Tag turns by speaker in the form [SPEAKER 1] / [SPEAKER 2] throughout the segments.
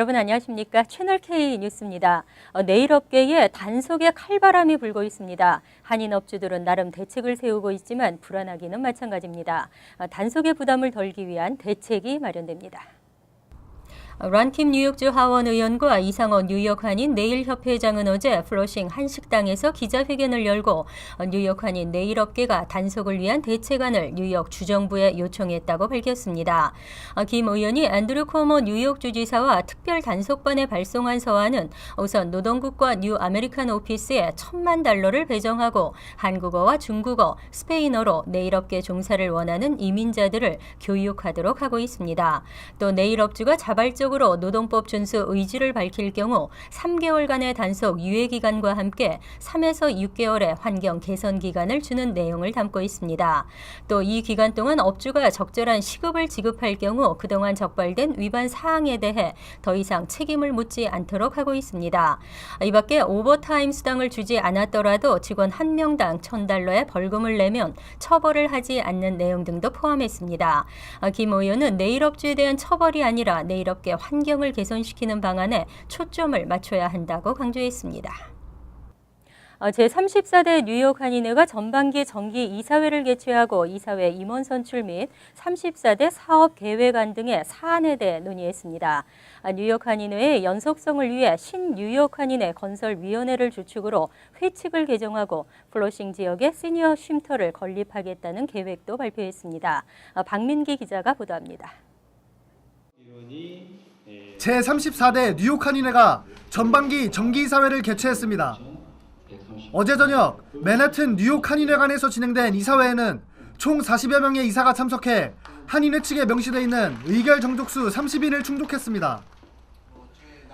[SPEAKER 1] 여러분 안녕하십니까? 채널 K 뉴스입니다. 내일 업계에 단속의 칼바람이 불고 있습니다. 한인 업주들은 나름 대책을 세우고 있지만 불안하기는 마찬가지입니다. 단속의 부담을 덜기 위한 대책이 마련됩니다. 란킴 뉴욕주 하원 의원과 이상호 뉴욕 한인 네일협회장은 어제 플러싱 한 식당에서 기자회견을 열고 뉴욕 한인 네일업계가 단속을 위한 대책안을 뉴욕 주정부에 요청했다고 밝혔습니다. 김 의원이 앤드류 코모 뉴욕 주지사와 특별 단속반에 발송한 서한은 우선 노동국과 뉴 아메리칸 오피스에 $10,000,000를 배정하고 한국어와 중국어, 스페인어로 네일업계 종사를 원하는 이민자들을 교육하도록 하고 있습니다. 또 네일업주가 자발적으로 노동법 준수 의지를 밝힐 경우 3개월간의 단속 유예기간과 함께 3에서 6개월의 환경 개선 기간을 주는 내용을 담고 있습니다. 또 이 기간 동안 업주가 적절한 시급을 지급할 경우 그동안 적발된 위반 사항에 대해 더 이상 책임을 묻지 않도록 하고 있습니다. 이 밖에 오버타임 수당을 주지 않았더라도 직원 1명당 $1,000의 벌금을 내면 처벌을 하지 않는 내용 등도 포함했습니다. 김 의원은 네일업주에 대한 처벌이 아니라 네일업계 환경을 개선시키는 방안에 초점을 맞춰야 한다고 강조했습니다. 제34대 뉴욕 한인회가 전반기 정기 이사회를 개최하고 이사회 임원 선출 및 34대 사업 계획안 등의 사안에 대해 논의했습니다. 뉴욕 한인회의 연속성을 위해 신뉴욕 한인회 건설위원회를 주축으로 회칙을 개정하고 플러싱 지역에 시니어 쉼터를 건립하겠다는 계획도 발표했습니다. 박민기 기자가 보도합니다.
[SPEAKER 2] 제34대 뉴욕 한인회가 전반기 정기이사회를 개최했습니다. 어제 저녁 맨해튼 뉴욕 한인회관에서 진행된 이사회에는 총 40여 명의 이사가 참석해 한인회 측에 명시되어 있는 의결 정족수 30인을 충족했습니다.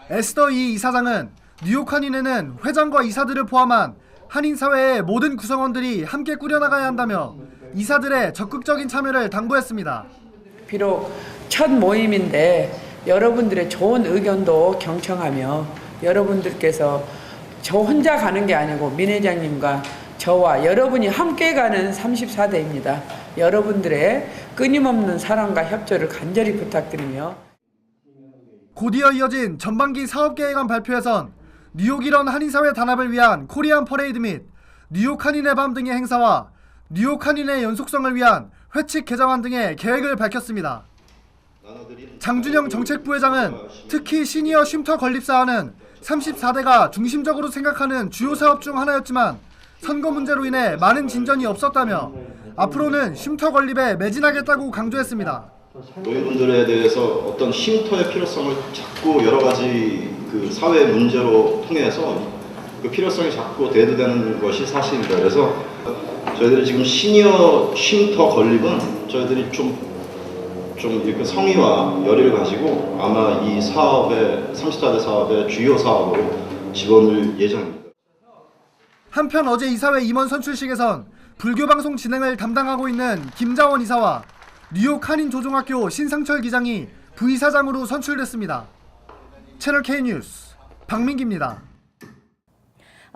[SPEAKER 2] 에스더 이 이사장은 뉴욕 한인회는 회장과 이사들을 포함한 한인사회의 모든 구성원들이 함께 꾸려나가야 한다며 이사들의 적극적인 참여를 당부했습니다.
[SPEAKER 3] 비록 첫 모임인데 여러분들의 좋은 의견도 경청하며 여러분들께서 저 혼자 가는 게 아니고 민 회장님과 저와 여러분이 함께 가는 34대입니다. 여러분들의 끊임없는 사랑과 협조를 간절히 부탁드리며
[SPEAKER 2] 곧이어 이어진 전반기 사업계획안 발표에선 뉴욕 일원 한인사회 단합을 위한 코리안 퍼레이드 및 뉴욕 한인회 밤 등의 행사와 뉴욕 한인회 연속성을 위한 회칙 개정안 등의 계획을 밝혔습니다. 장준영 정책부회장은 특히 시니어 쉼터 건립 사안은 34대가 중심적으로 생각하는 주요 사업 중 하나였지만 선거 문제로 인해 많은 진전이 없었다며 앞으로는 쉼터 건립에 매진하겠다고 강조했습니다.
[SPEAKER 4] 노인분들에 대해서 어떤 쉼터의 필요성을 자꾸 여러 가지 그 사회 문제로 통해서 그 필요성이 자꾸 대두되는 것이 사실입니다. 그래서 저희들이 지금 시니어 쉼터 건립은 저희들이 좀 이렇게 성의와 열의를 가지고 아마 이 사업의 34대 사업의 주요 사업으로 집어넣을 예정입니다.
[SPEAKER 2] 한편 어제 이사회 임원 선출식에선 불교방송 진행을 담당하고 있는 김자원 이사와 뉴욕 한인조종학교 신상철 기장이 부이사장으로 선출됐습니다. 채널 K 뉴스 박민기입니다.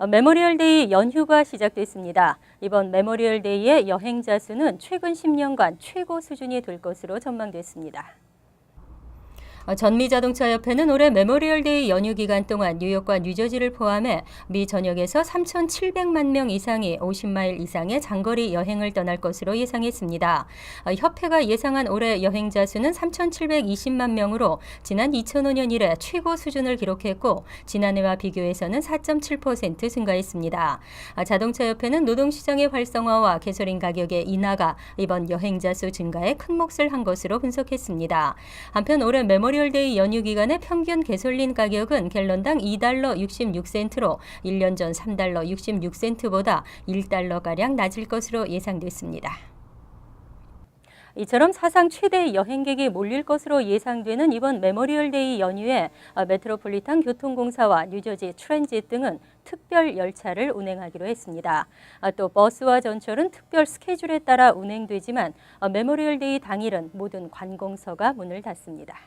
[SPEAKER 1] 메모리얼데이 연휴가 시작됐습니다. 이번 메모리얼데이의 여행자 수는 최근 10년간 최고 수준이 될 것으로 전망됐습니다. 전미자동차협회는 올해 메모리얼데이 연휴 기간 동안 뉴욕과 뉴저지를 포함해 미 전역에서 3,700만 명 이상이 50마일 이상의 장거리 여행을 떠날 것으로 예상했습니다. 협회가 예상한 올해 여행자 수는 3,720만 명으로 지난 2005년 이래 최고 수준을 기록했고 지난해와 비교해서는 4.7% 증가했습니다. 자동차협회는 노동시장의 활성화와 개솔린 가격의 인하가 이번 여행자 수 증가에 큰 몫을 한 것으로 분석했습니다. 한편 올해 메모리얼데이 연휴 기간의 평균 개솔린 가격은 갤런당 $2.66로 1년 전 $3.66보다 $1가량 낮을 것으로 예상됐습니다. 이처럼 사상 최대 여행객이 몰릴 것으로 예상되는 이번 메모리얼데이 연휴에 메트로폴리탄 교통공사와 뉴저지 트랜짓 등은 특별 열차를 운행하기로 했습니다. 또 버스와 전철은 특별 스케줄에 따라 운행되지만 메모리얼데이 당일은 모든 관공서가 문을 닫습니다.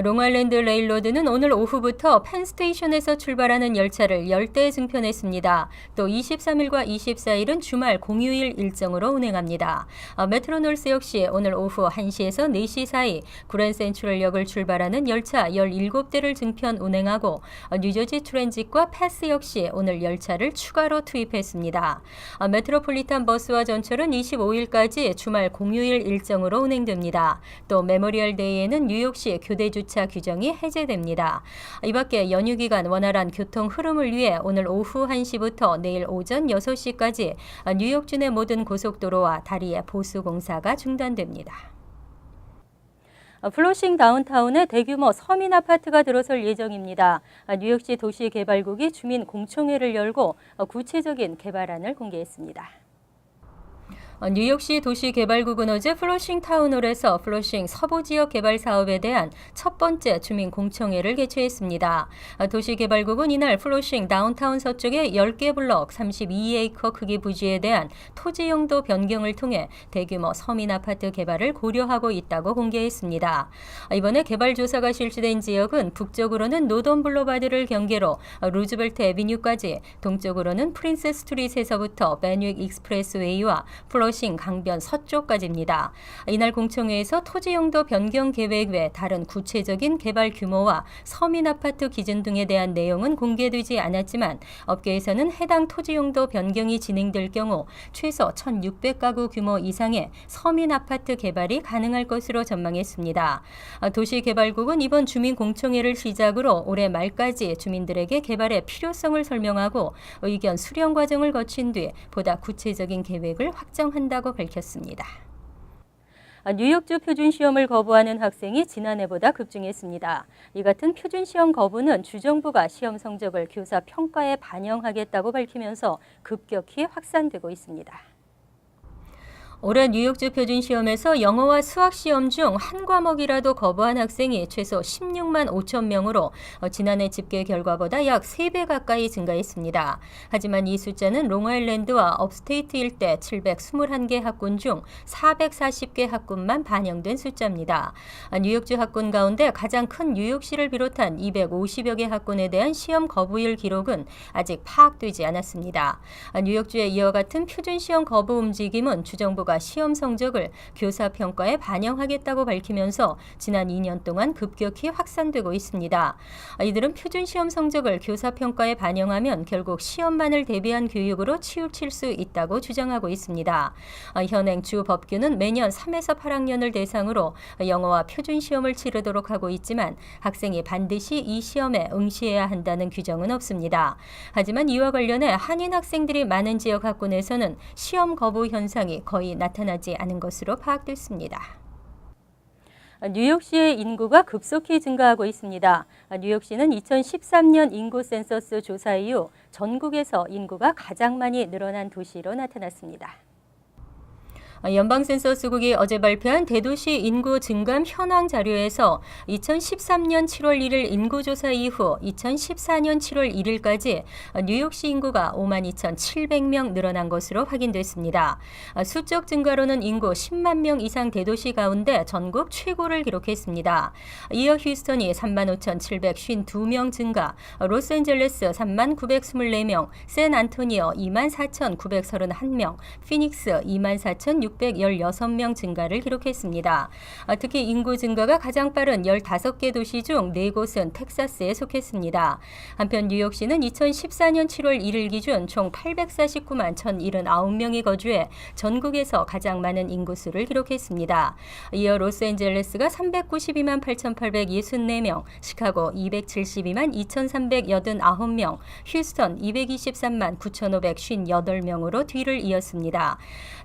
[SPEAKER 1] 롱아일랜드 레일로드는 오늘 오후부터 펜스테이션에서 출발하는 열차를 10대 증편했습니다. 또 23일과 24일은 주말 공휴일 일정으로 운행합니다. 메트로놀스 역시 오늘 오후 1시에서 4시 사이 그랜센트럴역을 출발하는 열차 17대를 증편 운행하고 뉴저지 트랜짓과 패스 역시 오늘 열차를 추가로 투입했습니다. 메트로폴리탄 버스와 전철은 25일까지 주말 공휴일 일정으로 운행됩니다. 또 메모리얼 데이에는 뉴욕시 교대 주차 규정이 해제됩니다. 이 밖에 연휴 기간 원활한 교통 흐름을 위해 오늘 오후 1시부터 내일 오전 6시까지 뉴욕 내 모든 고속도로와 다리의 보수 공사가 중단됩니다. 플러싱 다운타운에 대규모 서민 아파트가 들어설 예정입니다. 뉴욕시 도시개발국이 주민 공청회를 열고 구체적인 개발안을 공개했습니다. 뉴욕시 도시개발국은 어제 플러싱 타운홀에서 플러싱 서부 지역 개발 사업에 대한 첫 번째 주민 공청회를 개최했습니다. 도시개발국은 이날 플러싱 다운타운 서쪽의 10개 블록 32에이커 크기 부지에 대한 토지 용도 변경을 통해 대규모 서민 아파트 개발을 고려하고 있다고 공개했습니다. 이번에 개발 조사가 실시된 지역은 북쪽으로는 노던 블로바드를 경계로 루즈벨트 애비뉴까지, 동쪽으로는 프린스 스트릿에서부터 벤윅 익스프레스웨이와 플러싱 강변 서쪽까지입니다. 이날 공청회에서 토지 용도 변경 계획 외 다른 구체적인 개발 규모와 서민 아파트 기준 등에 대한 내용은 공개되지 않았지만 업계에서는 해당 토지 용도 변경이 진행될 경우 최소 1,600가구 규모 이상의 서민 아파트 개발이 가능할 것으로 전망했습니다. 도시개발국은 이번 주민 공청회를 시작으로 올해 말까지 주민들에게 개발의 필요성을 설명하고 의견 수렴 과정을 거친 뒤 보다 구체적인 계획을 확정한다고 밝혔습니다. 뉴욕주 표준시험을 거부하는 학생이 지난해보다 급증했습니다. 이 같은 표준시험 거부는 주정부가 시험 성적을 교사 평가에 반영하겠다고 밝히면서 급격히 확산되고 있습니다. 올해 뉴욕주 표준시험에서 영어와 수학시험 중 한 과목이라도 거부한 학생이 최소 16만 5천 명으로 지난해 집계 결과보다 약 3배 가까이 증가했습니다. 하지만 이 숫자는 롱아일랜드와 업스테이트 일대 721개 학군 중 440개 학군만 반영된 숫자입니다. 뉴욕주 학군 가운데 가장 큰 뉴욕시를 비롯한 250여 개 학군에 대한 시험 거부율 기록은 아직 파악되지 않았습니다. 뉴욕주의 이와 같은 표준시험 거부 움직임은 주정부가 시험 성적을 교사 평가에 반영하겠다고 밝히면서 지난 2년 동안 급격히 확산되고 있습니다. 이들은 표준시험 성적을 교사 평가에 반영하면 결국 시험만을 대비한 교육으로 치우칠 수 있다고 주장하고 있습니다. 현행 주 법규는 매년 3에서 8학년을 대상으로 영어와 표준시험을 치르도록 하고 있지만 학생이 반드시 이 시험에 응시해야 한다는 규정은 없습니다. 하지만 이와 관련해 한인 학생들이 많은 지역 학군에서는 시험 거부 현상이 거의 나타나지 않은 것으로 파악됐습니다. 뉴욕시의 인구가 급속히 증가하고 있습니다. 뉴욕시는 2013년 인구 센서스 조사 이후 전국에서 인구가 가장 많이 늘어난 도시로 나타났습니다. 연방센서스국이 어제 발표한 대도시 인구 증감 현황 자료에서 2013년 7월 1일 인구조사 이후 2014년 7월 1일까지 뉴욕시 인구가 52,700명 늘어난 것으로 확인됐습니다. 수적 증가로는 인구 10만 명 이상 대도시 가운데 전국 최고를 기록했습니다. 이어 휴스턴이 35,752명 증가, 로스앤젤레스 3924명, 샌안토니오 24,931명, 피닉스 24,616명 증가를 기록했습니다. 특히 인구 증가가 가장 빠른 15개 도시 중 4곳은 텍사스에 속했습니다. 한편 뉴욕시는 2014년 7월 1일 기준 총 849만 1,079명이 거주해 전국에서 가장 많은 인구수를 기록했습니다. 이어 로스앤젤레스가 392만 8,864명, 시카고 272만 2,389명, 휴스턴 223만 9,558명으로 뒤를 이었습니다.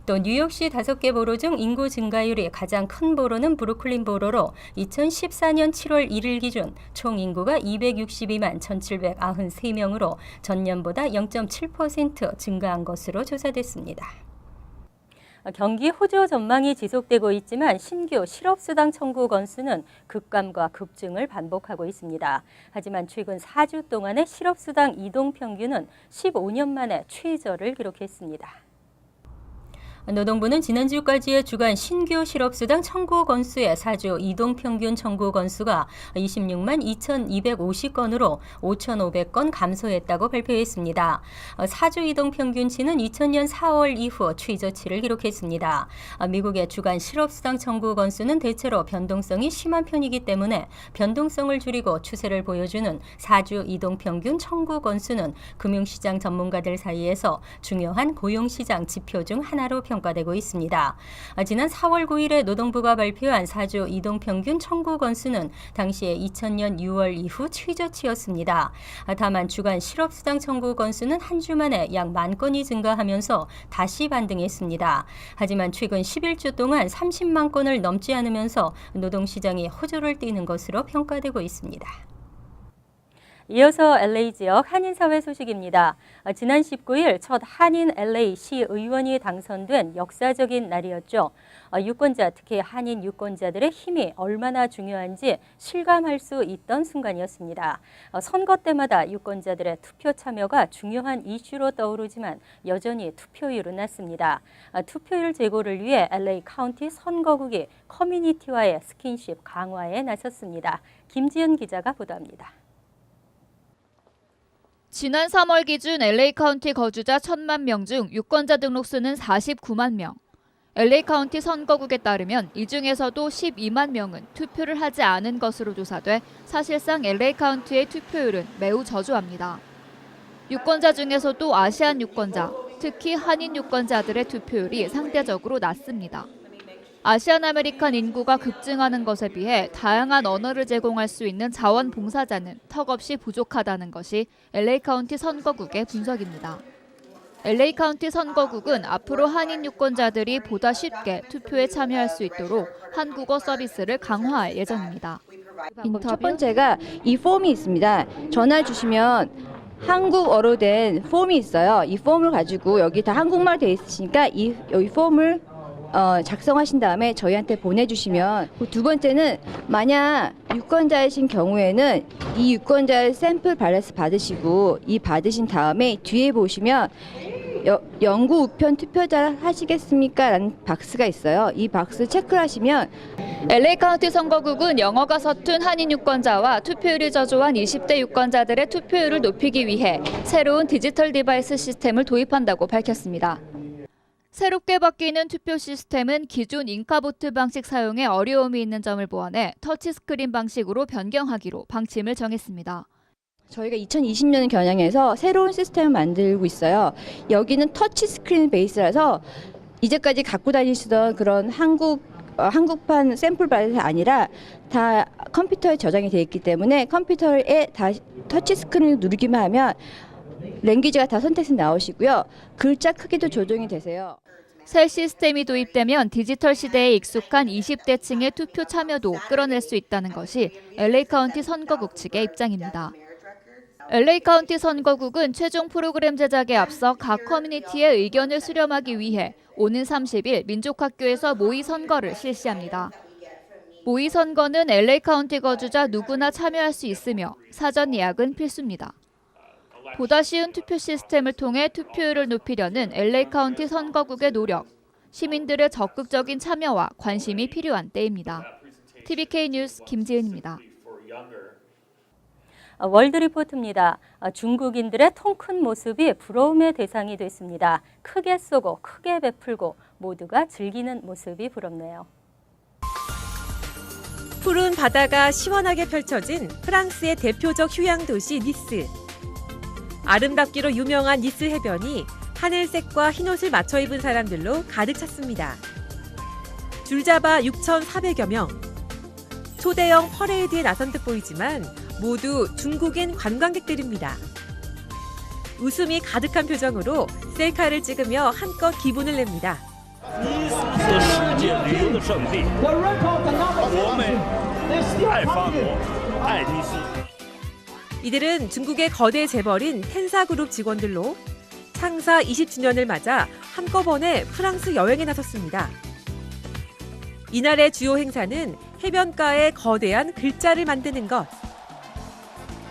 [SPEAKER 1] 또 뉴욕시 5개 보로 중 인구 증가율이 가장 큰 보로는 브루클린 보로로 2014년 7월 1일 기준 총 인구가 262만 1,793명으로 전년보다 0.7% 증가한 것으로 조사됐습니다. 경기 호조 전망이 지속되고 있지만 신규 실업수당 청구 건수는 급감과 급증을 반복하고 있습니다. 하지만 최근 4주 동안의 실업수당 이동 평균은 15년 만에 최저를 기록했습니다. 노동부는 지난주까지의 주간 신규 실업수당 청구 건수의 4주 이동평균 청구 건수가 26만 2,250건으로 5,500건 감소했다고 발표했습니다. 4주 이동평균치는 2000년 4월 이후 최저치를 기록했습니다. 미국의 주간 실업수당 청구 건수는 대체로 변동성이 심한 편이기 때문에 변동성을 줄이고 추세를 보여주는 4주 이동평균 청구 건수는 금융시장 전문가들 사이에서 중요한 고용시장 지표 중 하나로 평가되고 있습니다. 지난 4월 9일에 노동부가 발표한 4주 이동평균 청구 건수는 당시에 2000년 6월 이후 최저치였습니다. 다만 주간 실업수당 청구 건수는 한 주 만에 약 10,000건이 증가하면서 다시 반등했습니다. 하지만 최근 11주 동안 30만 건을 넘지 않으면서 노동시장이 호조를 띠는 것으로 평가되고 있습니다. 이어서 LA 지역 한인사회 소식입니다. 지난 19일 첫 한인 LA 시의원이 당선된 역사적인 날이었죠. 유권자, 특히 한인 유권자들의 힘이 얼마나 중요한지 실감할 수 있던 순간이었습니다. 선거 때마다 유권자들의 투표 참여가 중요한 이슈로 떠오르지만 여전히 투표율은 낮습니다. 투표율 제고를 위해 LA 카운티 선거국이 커뮤니티와의 스킨십 강화에 나섰습니다. 김지은 기자가 보도합니다.
[SPEAKER 5] 지난 3월 기준 LA 카운티 거주자 1,000만 명 중 유권자 등록수는 49만 명. LA 카운티 선거국에 따르면 이 중에서도 12만 명은 투표를 하지 않은 것으로 조사돼 사실상 LA 카운티의 투표율은 매우 저조합니다. 유권자 중에서도 아시안 유권자, 특히 한인 유권자들의 투표율이 상대적으로 낮습니다. 아시안 아메리칸 인구가 급증하는 것에 비해 다양한 언어를 제공할 수 있는 자원봉사자는 턱없이 부족하다는 것이 LA 카운티 선거국의 분석입니다. LA 카운티 선거국은 앞으로 한인 유권자들이 보다 쉽게 투표에 참여할 수 있도록 한국어 서비스를 강화할 예정입니다.
[SPEAKER 6] 첫 번째가 이 폼이 있습니다. 전화 주시면 한국어로 된 폼이 있어요. 이 폼을 가지고 여기 다 한국말 돼 있으니까 여기 폼을 작성하신 다음에 저희한테 보내주시면, 두 번째는 만약 유권자이신 경우에는 이 유권자의 샘플 발렛을 받으시고 이 받으신 다음에 뒤에 보시면 영구 우편 투표자 하시겠습니까? 라는 박스가 있어요. 이 박스 체크를 하시면
[SPEAKER 5] LA 카운티 선거국은 영어가 서툰 한인 유권자와 투표율이 저조한 20대 유권자들의 투표율을 높이기 위해 새로운 디지털 디바이스 시스템을 도입한다고 밝혔습니다. 새롭게 바뀌는 투표 시스템은 기존 잉카보트 방식 사용에 어려움이 있는 점을 보완해 터치스크린 방식으로 변경하기로 방침을 정했습니다.
[SPEAKER 6] 저희가 2020년 겨냥해서 새로운 시스템을 만들고 있어요. 여기는 터치스크린 베이스라서 이제까지 갖고 다니시던 그런 한국판 샘플 발렛이 아니라 다 컴퓨터에 저장이 되어 있기 때문에 컴퓨터에 다 터치스크린을 누르기만 하면 랭귀지가 다 선택해서 나오시고요. 글자 크기도 조정이 되세요.
[SPEAKER 5] 새 시스템이 도입되면 디지털 시대에 익숙한 20대층의 투표 참여도 끌어낼 수 있다는 것이 LA 카운티 선거국 측의 입장입니다. LA 카운티 선거국은 최종 프로그램 제작에 앞서 각 커뮤니티의 의견을 수렴하기 위해 오는 30일 민족학교에서 모의 선거를 실시합니다. 모의 선거는 LA 카운티 거주자 누구나 참여할 수 있으며 사전 예약은 필수입니다. 보다 쉬운 투표 시스템을 통해 투표율을 높이려는 LA 카운티 선거국의 노력, 시민들의 적극적인 참여와 관심이 필요한 때입니다. TVK 뉴스 김지은입니다.
[SPEAKER 1] 월드리포트입니다. 중국인들의 통 큰 모습이 부러움의 대상이 됐습니다. 크게 쏘고 크게 베풀고 모두가 즐기는 모습이 부럽네요.
[SPEAKER 7] 푸른 바다가 시원하게 펼쳐진 프랑스의 대표적 휴양도시 니스. 아름답기로 유명한 니스 해변이 하늘색과 흰옷을 맞춰 입은 사람들로 가득 찼습니다. 줄잡아 6,400여 명. 초대형 퍼레이드에 나선 듯 보이지만 모두 중국인 관광객들입니다. 웃음이 가득한 표정으로 셀카를 찍으며 한껏 기분을 냅니다. 이들은 중국의 거대 재벌인 텐사그룹 직원들로 창사 20주년을 맞아 한꺼번에 프랑스 여행에 나섰습니다. 이날의 주요 행사는 해변가에 거대한 글자를 만드는 것.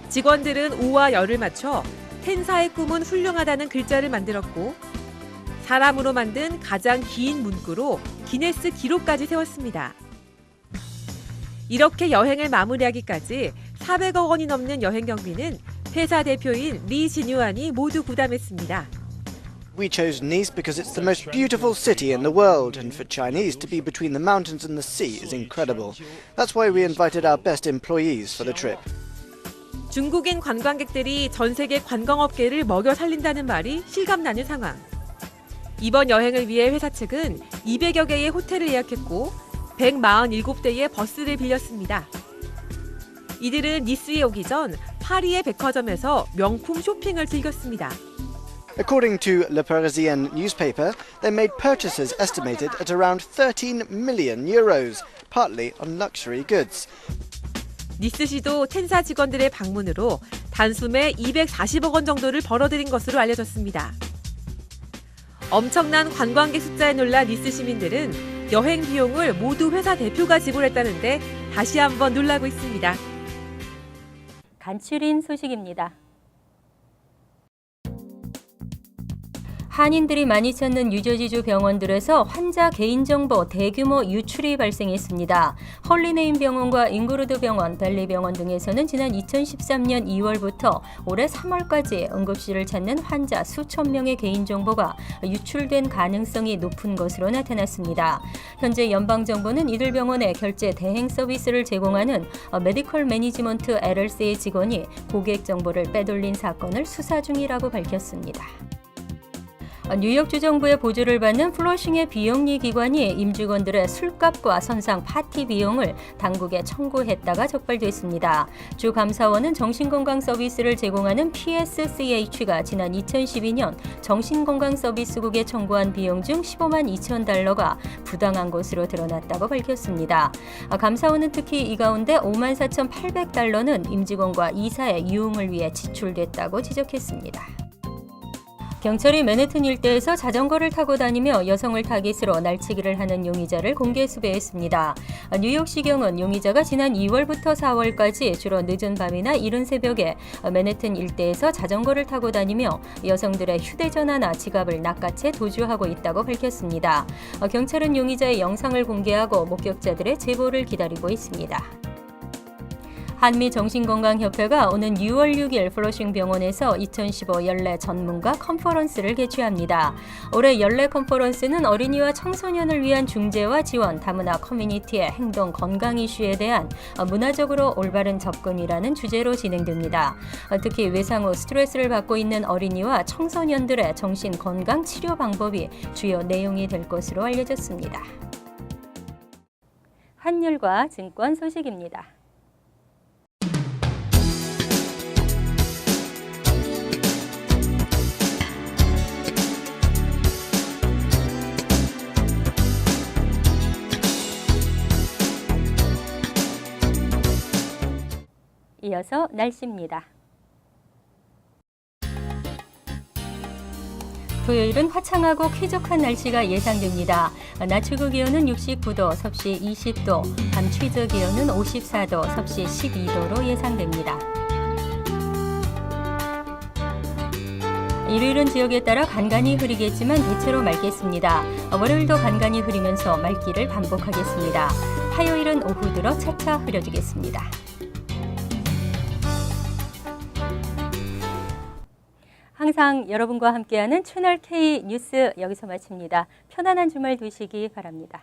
[SPEAKER 7] 직원들은 오와 열을 맞춰 텐사의 꿈은 훌륭하다는 글자를 만들었고 사람으로 만든 가장 긴 문구로 기네스 기록까지 세웠습니다. 이렇게 여행을 마무리하기까지 400억 원이 넘는 여행 경비는 회사 대표인 리 진유안이 모두 부담했습니다.
[SPEAKER 8] We chose Nice because it's the most beautiful city in the world, and for Chinese to be between the mountains and the sea is incredible. That's why we invited our best employees for the trip.
[SPEAKER 7] 중국인 관광객들이 전 세계 관광업계를 먹여 살린다는 말이 실감나는 상황. 이번 여행을 위해 회사 측은 200여 개의 호텔을 예약했고 147대의 버스를 빌렸습니다. 이들은 니스에 오기 전 파리의 백화점에서 명품 쇼핑을 즐겼습니다.
[SPEAKER 8] According to Le Parisien newspaper, they made purchases estimated at around 13 million euros, partly on luxury goods.
[SPEAKER 7] 니스시도 텐사 직원들의 방문으로 단숨에 240억 원 정도를 벌어들인 것으로 알려졌습니다. 엄청난 관광객 숫자에 놀라 니스 시민들은 여행 비용을 모두 회사 대표가 지불했다는데 다시 한번 놀라고 있습니다.
[SPEAKER 1] 간추린 소식입니다. 한인들이 많이 찾는 뉴저지주 병원들에서 환자 개인정보 대규모 유출이 발생했습니다. 헐리네임 병원과 잉그루드 병원, 벨리 병원 등에서는 지난 2013년 2월부터 올해 3월까지 응급실을 찾는 환자 수천 명의 개인정보가 유출된 가능성이 높은 것으로 나타났습니다. 현재 연방정부는 이들 병원에 결제 대행 서비스를 제공하는 메디컬 매니지먼트 LLC의 직원이 고객 정보를 빼돌린 사건을 수사 중이라고 밝혔습니다. 뉴욕주 정부의 보조를 받는 플러싱의 비영리 기관이 임직원들의 술값과 선상 파티 비용을 당국에 청구했다가 적발됐습니다. 주 감사원은 정신건강 서비스를 제공하는 PSCH가 지난 2012년 정신건강 서비스국에 청구한 비용 중 15만 2천 달러가 부당한 것으로 드러났다고 밝혔습니다. 감사원은 특히 이 가운데 5만 4,800달러는 임직원과 이사의 유흥을 위해 지출됐다고 지적했습니다. 경찰이 맨해튼 일대에서 자전거를 타고 다니며 여성을 타깃으로 날치기를 하는 용의자를 공개 수배했습니다. 뉴욕시경은 용의자가 지난 2월부터 4월까지 주로 늦은 밤이나 이른 새벽에 맨해튼 일대에서 자전거를 타고 다니며 여성들의 휴대전화나 지갑을 낚아채 도주하고 있다고 밝혔습니다. 경찰은 용의자의 영상을 공개하고 목격자들의 제보를 기다리고 있습니다. 한미정신건강협회가 오는 6월 6일 플러싱 병원에서 2015 연례 전문가 컨퍼런스를 개최합니다. 올해 연례 컨퍼런스는 어린이와 청소년을 위한 중재와 지원, 다문화 커뮤니티의 행동 건강 이슈에 대한 문화적으로 올바른 접근이라는 주제로 진행됩니다. 특히 외상 후 스트레스를 받고 있는 어린이와 청소년들의 정신 건강 치료 방법이 주요 내용이 될 것으로 알려졌습니다. 환율과 증권 소식입니다. 이어서 날씨입니다. 토요일은 화창하고 쾌적한 날씨가 예상됩니다. 낮 최고 기온은 69도, 섭씨 20도, 밤 최저 기온은 54도, 섭씨 12도로 예상됩니다. 일요일은 지역에 따라 간간히 흐리겠지만 대체로 맑겠습니다. 월요일도 간간히 흐리면서 맑기를 반복하겠습니다. 화요일은 오후 들어 차차 흐려지겠습니다. 항상 여러분과 함께하는 채널 K 뉴스 여기서 마칩니다. 편안한 주말 되시기 바랍니다.